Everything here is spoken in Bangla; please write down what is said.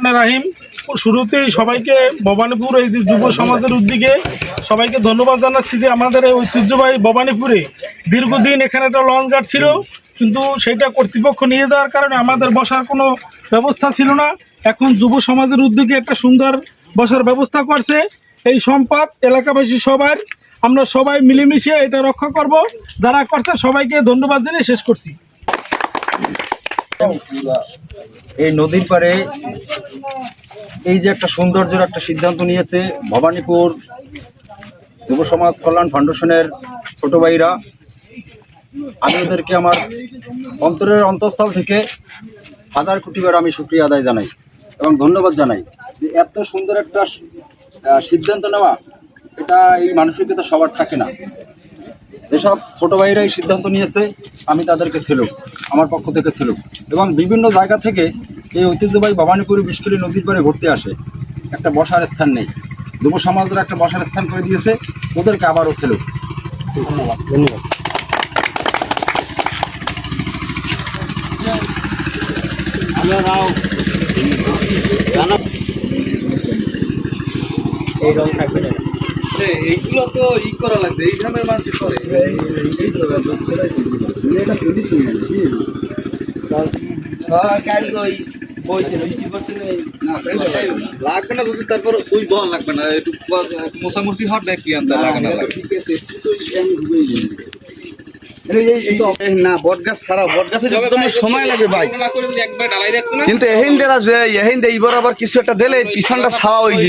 রহমানির রহিম। শুরুতেই সবাইকে ভবানীপুর এই যে যুব সমাজের উদ্যোগে সবাইকে ধন্যবাদ জানাচ্ছি যে আমাদের এই ঐতিহ্যবাহী ভবানীপুরে দীর্ঘদিন এখানে একটা লঞ্চ ঘাট ছিল, কিন্তু সেটা কর্তৃপক্ষ নিয়ে যাওয়ার কারণে আমাদের বসার কোনো ব্যবস্থা ছিল না। এখন যুব সমাজের উদ্যোগে একটা সুন্দর বসার ব্যবস্থা করছে। এই সম্পদ এলাকাবাসী সবার, আমরা সবাই মিলেমিশে এটা রক্ষা করব। যারা করছে সবাইকে ধন্যবাদ জানিয়ে শেষ করছি। এই নদীর পাড়ে এই যে একটা সৌন্দর্যের একটা সিদ্ধান্ত নিয়েছে ভবানীপুর যুব সমাজ কল্যাণ ফাউন্ডেশনের ছোট ভাইরা, আমি ওদেরকে আমার অন্তরের অন্তঃস্থল থেকে হাজার কোটিবার আমি শুকরিয়া আদায় জানাই এবং ধন্যবাদ জানাই যে এত সুন্দর একটা সিদ্ধান্ত নেওয়া, এটা এই মানসিকতা সবার থাকে না। যেসব ছোটো ভাইরা এই সিদ্ধান্ত নিয়েছে আমি তাদেরকে সেলুট, আমার পক্ষ থেকে সেলুট। এবং বিভিন্ন জায়গা থেকে এই ঐতিহ্যবাহী ভবানীপুর বিষকলী নদীর পাড়ে ঘুরতে আসে, একটা বসার স্থান নেই, যুব সমাজরা একটা বসার স্থান করে দিয়েছে, ওদেরকে আবারও সেলুট। ধন্যবাদ ধন্যবাদ। এই রং থাকবে না, এইগুলো তো ই করা লাগবে, এই গ্রামের মানুষ করে লাগবে না যদি তারপর ওই বল লাগবে না, একটু মোছামুছি হট দেখ কি আনতে লাগে না না। বট গাছ ছাড়া বট গাছের সময় লাগে ভাই, কিন্তু এহিন দেরা যে এহিন এইবার আবার কিছু একটা দিলে পিছনটা ছাওয়া হয়ে